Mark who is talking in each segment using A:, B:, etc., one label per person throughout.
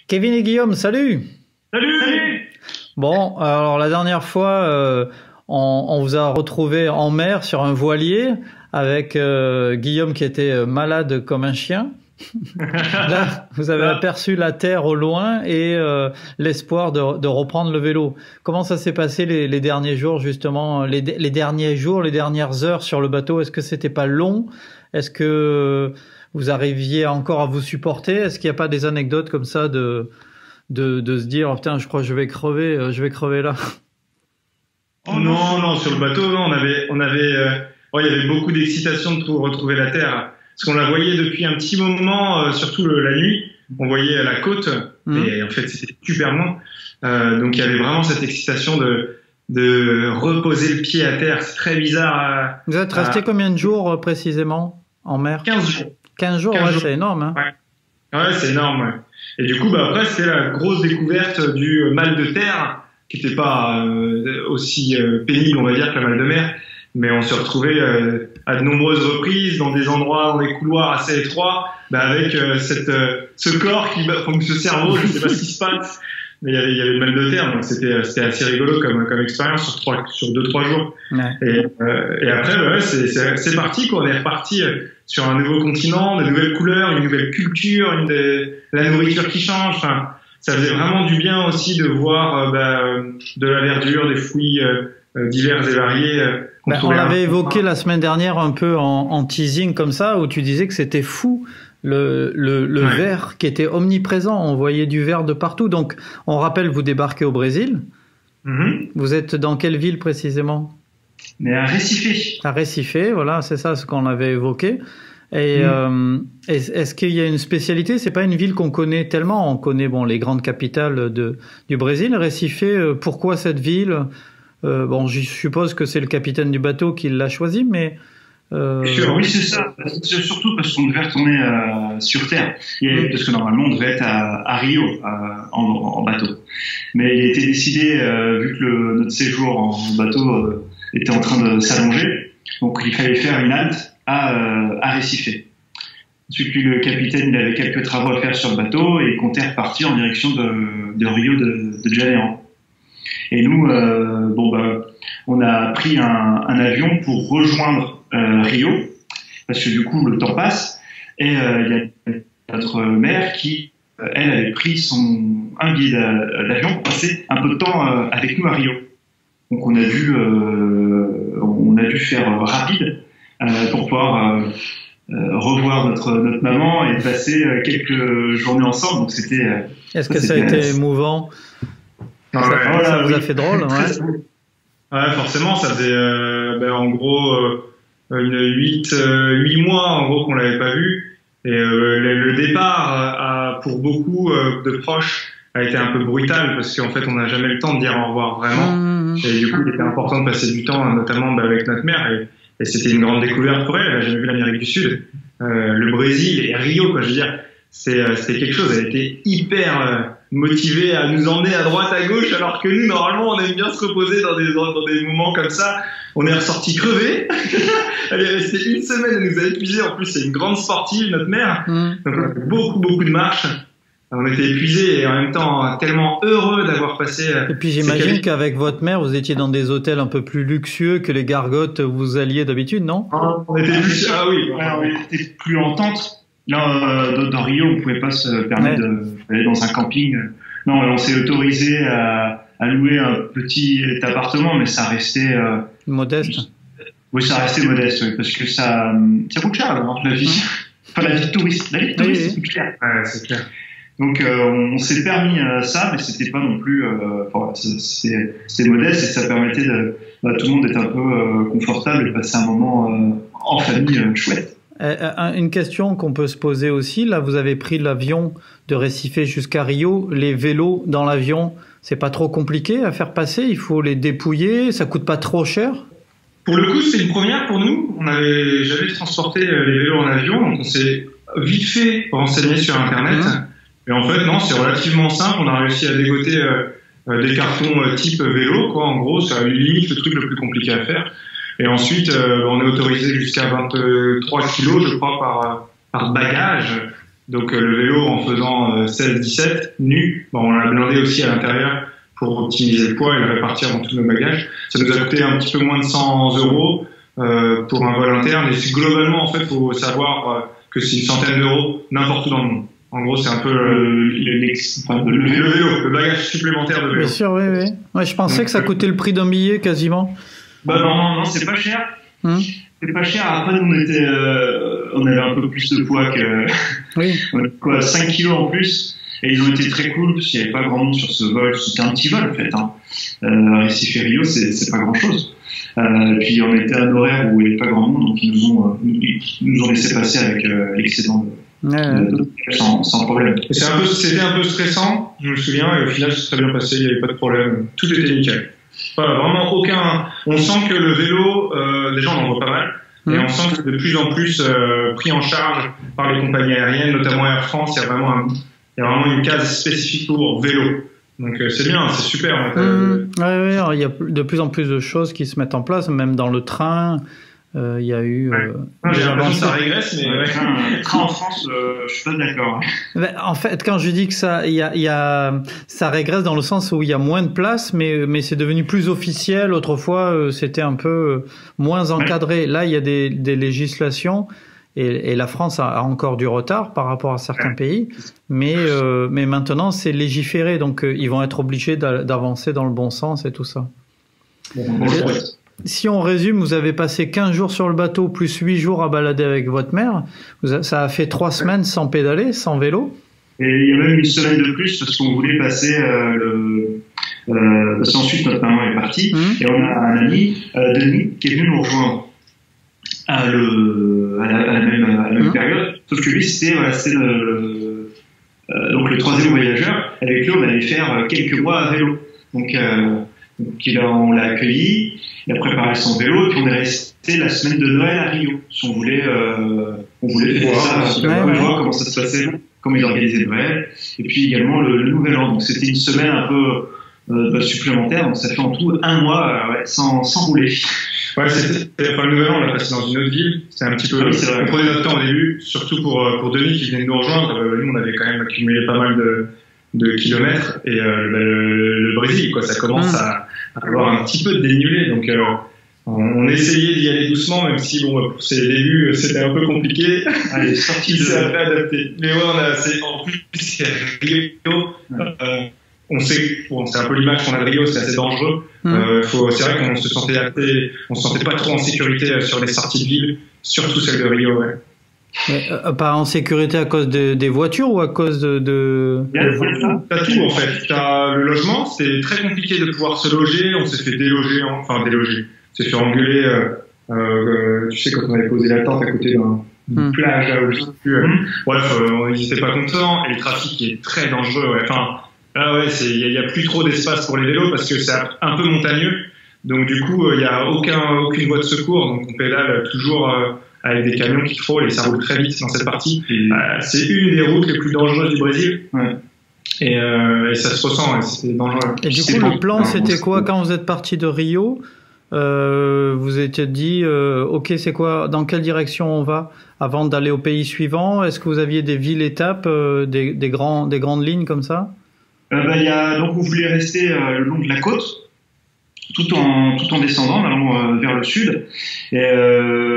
A: Kevin et Guillaume, salut!
B: Salut! Salut!
A: Bon, alors la dernière fois, on vous a retrouvé en mer sur un voilier avec Guillaume qui était malade comme un chien. Là, vous avez aperçu la terre au loin et l'espoir de reprendre le vélo. Comment ça s'est passé les derniers jours, justement, les derniers jours, les dernières heures sur le bateau? Est-ce que c'était pas long? Est-ce que vous arriviez encore à vous supporter? Est-ce qu'il n'y a pas des anecdotes comme ça de se dire, oh, putain, je crois que je vais crever là?
B: Oh non, sur le bateau, non, il y avait beaucoup d'excitation de retrouver la terre. Parce qu'on la voyait depuis un petit moment, surtout la nuit. On voyait la côte, et en fait, c'était super loin. Donc, il y avait vraiment cette excitation de reposer le pied à terre. C'est très bizarre.
A: Vous êtes resté combien de jours précisément en mer?
B: 15 jours.
A: 15 jours, ouais, c'est énorme. Hein.
B: Ouais, c'est énorme. Ouais. Et du coup, après, c'était la grosse découverte du mal de terre, qui n'était pas aussi pénible, on va dire, que le mal de mer. Mais on se retrouvait à de nombreuses reprises dans des endroits, dans des couloirs assez étroits, avec ce corps ce cerveau, je ne sais pas ce qui se passe, mais il y avait le mal de terre, donc c'était assez rigolo comme expérience sur 2-3 jours. Ouais. Et après, c'est parti, quoi. On est reparti sur un nouveau continent, de nouvelles couleurs, une nouvelle culture, la nourriture qui change. Enfin, ça faisait vraiment du bien aussi de voir de la verdure, des fruits divers et variés.
A: On l'avait évoqué la semaine dernière un peu en teasing comme ça, où tu disais que c'était fou le verre qui était omniprésent. On voyait du verre de partout. Donc, on rappelle, vous débarquez au Brésil. Vous êtes dans quelle ville précisément?
B: Mais à Recife.
A: À Recife, voilà, c'est ça ce qu'on avait évoqué. Et est-ce qu'il y a une spécialité? C'est pas une ville qu'on connaît tellement. On connaît les grandes capitales du Brésil. Recife, pourquoi cette ville? Je suppose que c'est le capitaine du bateau qui l'a choisi, mais...
C: Oui, c'est ça. C'est surtout parce qu'on devait retourner sur Terre. Parce que normalement, on devait être à Rio en bateau. Mais il a été décidé, vu que notre séjour en bateau était en train de s'allonger, donc il fallait faire une halte à Recife. Ensuite, lui, le capitaine, il avait quelques travaux à faire sur le bateau et il comptait repartir en direction de Rio de Janeiro. Et nous, on a pris un avion pour rejoindre Rio, parce que du coup le temps passe, et il y a notre mère qui, elle, avait pris un billet d'avion pour passer un peu de temps avec nous à Rio. Donc on a dû faire rapide pour pouvoir revoir notre maman et passer quelques journées ensemble. Donc c'était.
A: Est-ce que ça a été émouvant? Ça vous a fait drôle, ouais.
B: Ouais, forcément, ça faisait en gros 8 mois en gros qu'on l'avait pas vu, et le départ pour beaucoup de proches a été un peu brutal parce qu'en fait on n'a jamais le temps de dire au revoir vraiment, et du coup il était important de passer du temps notamment avec notre mère, et c'était une grande découverte pour elle. Elle a jamais vu l'Amérique du Sud, le Brésil et Rio, quoi. Je veux dire, c'était quelque chose. Elle était hyper motivée à nous emmener à droite, à gauche, alors que nous, normalement, on aime bien se reposer dans des moments comme ça. On est ressorti crevé. Elle est restée une semaine, elle nous a épuisés. En plus, c'est une grande sportive, notre mère. Donc, on a fait beaucoup de marches. On était épuisés et en même temps tellement heureux d'avoir passé.
A: Et puis j'imagine qu'avec votre mère, vous étiez dans des hôtels un peu plus luxueux que les gargotes où vous alliez d'habitude, non?
B: On était plus. Ah oui.
C: On était plus en tente. Là, dans Rio, on pouvait pas se permettre d'aller dans un camping. Non, on s'est autorisé à louer un petit appartement, mais ça restait
A: modeste.
C: Oui, ça restait modeste, oui, parce que ça coûte cher, alors, la vie. Enfin, la vie de touriste. La vie de touriste, ça coûte cher.
B: Ouais, c'est clair.
C: Donc, on s'est permis ça, mais c'était pas non plus. C'était modeste et ça permettait tout le monde d'être un peu confortable et passer un moment en famille chouette.
A: Une question qu'on peut se poser aussi, là vous avez pris l'avion de Recife jusqu'à Rio, les vélos dans l'avion, c'est pas trop compliqué à faire passer? Il faut les dépouiller, ça coûte pas trop cher?
B: Pour le coup, c'est une première pour nous. On n'avait jamais transporté les vélos en avion, donc on s'est vite fait renseigner sur Internet. Et en fait, non, c'est relativement simple. On a réussi à dégoter des cartons type vélo, quoi. En gros, ça limite le truc le plus compliqué à faire. Et ensuite, on est autorisé jusqu'à 23 kilos, je crois, par bagage. Donc le vélo en faisant 16-17 nu, bon, on l'a blindé aussi à l'intérieur pour optimiser le poids et le répartir dans tous nos bagages. Ça nous a coûté un petit peu moins de 100 euros pour un vol interne. Et globalement, en fait, faut savoir que c'est une centaine d'euros n'importe où dans le monde. En gros, c'est un peu le vélo, le bagage supplémentaire de vélo.
A: Bien sûr, oui, oui. Ouais, je pensais que ça coûtait le prix d'un billet quasiment.
C: Bah non, c'est pas cher. C'est pas cher. Après, on avait un peu plus de poids que,
A: oui.
C: 5 kilos en plus. Et ils ont été très cool parce qu'il n'y avait pas grand monde sur ce vol. C'était un petit vol en fait. Recife et Rio, c'est pas grand chose. Puis on était à un horaire où il n'y avait pas grand monde, donc ils nous ont laissé passer avec l'excédent sans problème.
B: C'était un peu stressant, je me souviens, et au final c'est très bien passé, il n'y avait pas de problème, tout était nickel. Voilà, vraiment aucun. On sent que le vélo, déjà on en voit pas mal, et on sent que c'est de plus en plus pris en charge par les compagnies aériennes, notamment Air France. Il y a vraiment une case spécifique pour vélo. Donc c'est bien, c'est super.
A: Ouais, il y a de plus en plus de choses qui se mettent en place, même dans le train. Il y a eu.
B: J'ai l'impression que ça régresse, mais
C: train en France, je suis pas d'accord.
A: En fait, quand je dis que ça régresse dans le sens où il y a moins de place, mais c'est devenu plus officiel. Autrefois, c'était un peu moins encadré. Là, il y a des législations. Et la France a encore du retard par rapport à certains pays, mais maintenant c'est légiféré, donc ils vont être obligés d'avancer dans le bon sens et tout ça. Si on résume, vous avez passé 15 jours sur le bateau, plus 8 jours à balader avec votre mère. Ça a fait 3 semaines sans pédaler, sans vélo.
C: Et il y a même une semaine de plus parce qu'on voulait passer parce qu'ensuite notre maman est partie et on a un ami, Denis, qui est venu nous rejoindre à la même période, sauf que lui c'était donc le troisième voyageur. Avec lui on allait faire quelques mois à vélo, donc on l'a accueilli, il a préparé son vélo, et puis on est resté la semaine de Noël à Rio. On voulait faire ça, voir comment ça se passait, comment ils organisaient Noël, et puis également le Nouvel An. Donc c'était une semaine un peu supplémentaire, donc ça fait en tout un mois sans rouler.
B: Ouais, le Nouvel An, on l'a passé dans une autre ville. C'était un petit peu. On prenait notre temps au début, surtout pour Denis qui venait de nous rejoindre. Nous, on avait quand même accumulé pas mal de kilomètres. Et le Brésil, quoi, ça commence à avoir un petit peu de dénivelé. Donc, on essayait d'y aller doucement, même si pour ces débuts, c'était un peu compliqué.
C: Allez, sorti
B: il s'est après adapté. Mais ouais, en plus, c'est Rio. On sait, c'est un peu l'image qu'on a de Rio, c'est assez dangereux. C'est vrai qu'on se sentait pas trop en sécurité sur les sorties de ville, surtout celle de Rio, ouais.
A: Mais, pas en sécurité à cause des voitures ou à cause
B: T'as tout en fait. T'as le logement, c'était très compliqué de pouvoir se loger. On s'est fait déloger. On s'est fait engueuler. Tu sais, quand on avait posé la tente à côté d'une plage là où je sais plus. Bref, ils étaient pas contents et le trafic est très dangereux. Ouais. Enfin, là ouais, il y a plus trop d'espace pour les vélos parce que c'est un peu montagneux. Donc du coup, il y a aucune voie de secours. Donc on pédale toujours avec des camions qui frôlent et ça roule très vite dans cette partie. C'est une des routes les plus dangereuses du Brésil. Ouais. Et ça se ressent, c'était dangereux.
A: Et du coup, le plan, c'était quoi quand vous êtes parti de Rio? Vous étiez dit, ok, c'est quoi, dans quelle direction on va avant d'aller au pays suivant? Est-ce que vous aviez des villes-étapes, des grandes lignes comme ça?
C: Donc on voulait rester le long de la côte, tout en descendant, allant vers le sud. Et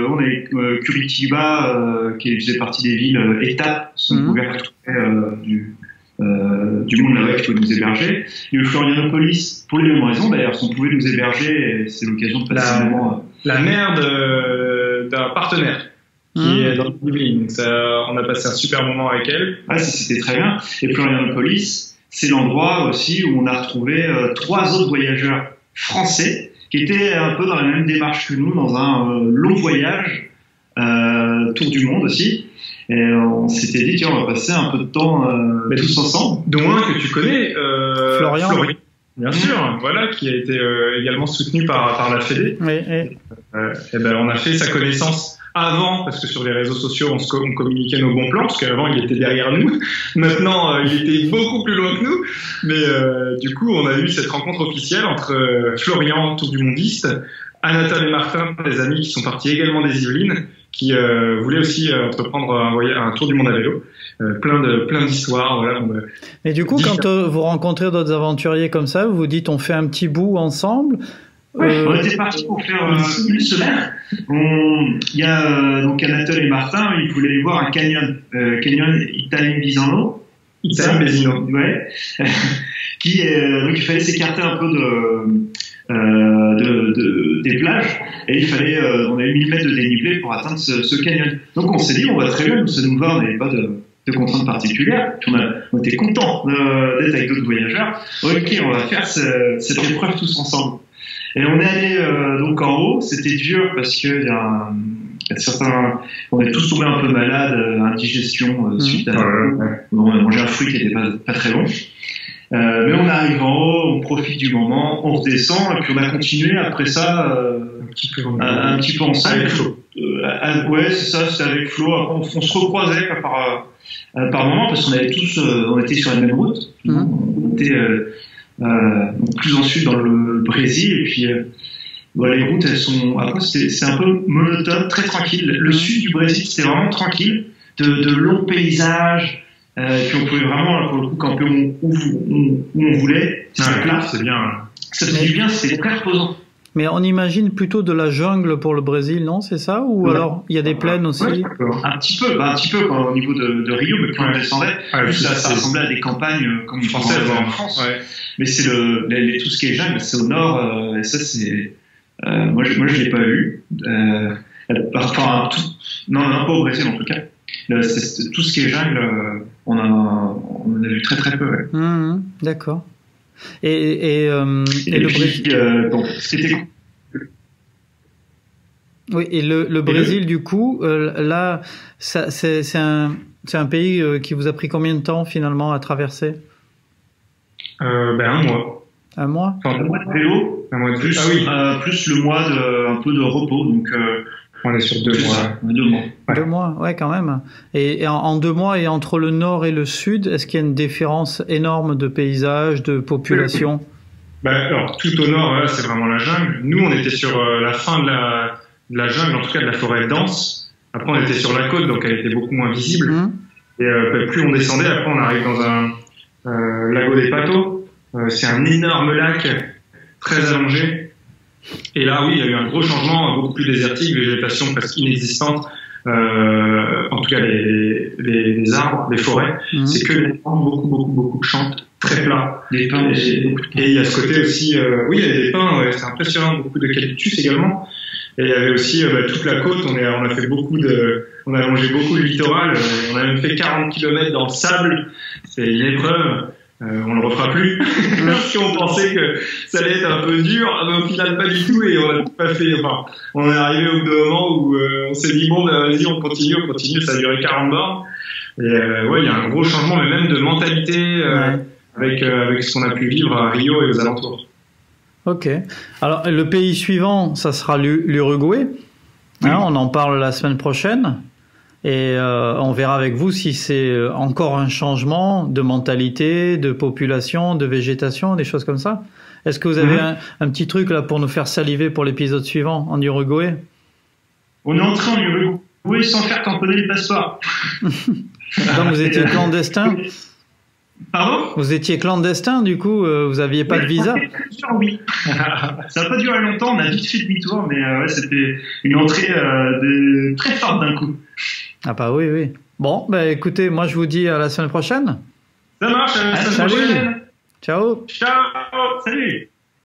C: on avait Curitiba, qui faisait partie des villes étapes, on pouvait retrouver du monde là-bas qui pouvait nous héberger. Il y a eu Florianopolis, pour les mêmes raisons d'ailleurs, si on pouvait nous héberger, c'est l'occasion de passer un moment.
B: La mère d'un partenaire qui est dans Dublin, donc on a passé un super moment avec elle.
C: Ouais, c'était très bien. Et Florianopolis, c'est l'endroit aussi où on a retrouvé 3 autres voyageurs français qui étaient un peu dans la même démarche que nous, dans un long voyage, tour du monde aussi. Et on s'était dit, tiens, on va passer un peu de temps tous ensemble.
B: Dont un que tu connais,
A: Florian.
B: Bien sûr, voilà, qui a été également soutenu par la Fédé.
A: Oui.
B: Et on a fait sa connaissance avant, parce que sur les réseaux sociaux, on communiquait nos bons plans, parce qu'avant, il était derrière nous. Maintenant, il était beaucoup plus loin que nous. Mais du coup, on a eu cette rencontre officielle entre Florian, tour du mondiste, Anatole et Martin, des amis qui sont partis également des Yvelines, qui voulait aussi entreprendre un tour du monde à vélo. Plein d'histoires. Voilà.
A: Et du coup, quand vous rencontrez d'autres aventuriers comme ça, vous vous dites on fait un petit bout ensemble.
C: Ouais, on était partis pour faire une semaine. Il y a donc Anatole et Martin, ils voulaient aller voir un canyon Italien-Bisano.
B: Italien-Bisano.
C: Ouais. Donc il fallait s'écarter un peu des plages et il fallait, on avait 1000 mètres de dénivelé pour atteindre ce canyon. Donc on s'est dit, on va très bien, ça nous va, on n'avait pas de contraintes particulières. Puis on était contents d'être avec d'autres voyageurs. Ok, on va faire cette épreuve tous ensemble. Et on est allé donc en haut. C'était dur parce que il y a certains, on est tous tombés un peu malades, indigestion suite à on a mangé un fruit qui n'était pas très bon. Mais on arrive en haut, on profite du moment, on redescend et puis on a continué après ça un petit peu ensemble.
B: Avec Flo.
C: Ouais, c'est ça, c'était avec Flo. Après, on se recroisait par moment parce qu'on avait tous, on était sur la même route. On était plus en sud dans le Brésil et puis les routes elles sont après c'est un peu monotone, très tranquille. Le sud du Brésil c'était vraiment tranquille, de longs paysages. Puis on pouvait vraiment, pour le coup, camper où on voulait.
B: C'était plat, c'est bien.
C: Ça faisait du bien, c'était très reposant.
A: Mais on imagine plutôt de la jungle pour le Brésil, non? C'est ça? Ou alors il y a des plaines aussi?
C: Ouais, un petit peu quand, au niveau de Rio, mais plus on descendait, plus ça ressemblait à des campagnes comme on pensait en France. Ouais. Mais c'est tout ce qui est jungle, c'est au nord, et ça c'est. Moi je l'ai pas vu. Enfin, non, pas au Brésil en tout cas. Tout ce qui est jungle, on a vu très très peu. Ouais.
A: D'accord. Et le Brésil. Oui, et le Brésil du coup, là, c'est un pays qui vous a pris combien de temps finalement à traverser?
B: Un mois.
A: Un mois?
C: Enfin, un mois de vélo.
B: Un mois de plus.
C: Plus le mois un peu de repos, donc.
B: On est sur 2 mois.
C: 2 mois.
A: Ouais. 2 mois, ouais, quand même. Et en 2 mois, et entre le nord et le sud, est-ce qu'il y a une différence énorme de paysage, de population?
B: Alors, tout au nord, c'est vraiment la jungle. Nous, on était sur la fin de la jungle, en tout cas de la forêt dense. Après, on était sur la côte, donc elle était beaucoup moins visible. Et plus on descendait, après, on arrive dans un lago des Patos. C'est un énorme lac, très allongé. Et là, oui, il y a eu un gros changement, beaucoup plus désertique, végétation presque inexistante, en tout cas les arbres, les forêts. C'est que des pins, beaucoup de champs, très plats. Des pins aussi. Et il y a ce côté aussi, oui, il y a des pins, c'est impressionnant, beaucoup d'eucalyptus également. Et il y avait aussi toute la côte, on a fait on a longé beaucoup le littoral, on a même fait 40 km dans le sable, c'est une épreuve. On le refera plus parce qu'on pensait que ça allait être un peu dur, mais au final pas du tout et on a pas fait. Enfin, on est arrivé au bout d'un moment où on s'est dit bon, vas-y, on continue. Ça a duré 40 bornes. Et il y a un gros changement, mais même de mentalité avec ce qu'on a pu vivre à Rio et aux alentours.
A: Ok. Alors le pays suivant, ça sera l'Uruguay. On en parle la semaine prochaine. Et on verra avec vous si c'est encore un changement de mentalité, de population, de végétation, des choses comme ça. Est-ce que vous avez un petit truc là pour nous faire saliver pour l'épisode suivant en Uruguay?
C: On est entré en Uruguay sans faire tamponner les passeports.
A: Donc vous étiez clandestin?
C: Pardon?
A: Vous étiez clandestin, du coup, vous aviez pas de visa?
C: Oui. Ça n'a pas duré longtemps, on a vite fait demi-tour, mais c'était une entrée très forte d'un coup.
A: Ah bah oui. Bon, écoutez, moi je vous dis à la semaine prochaine.
B: Ça marche, à la semaine prochaine.
A: Ciao.
C: Salut.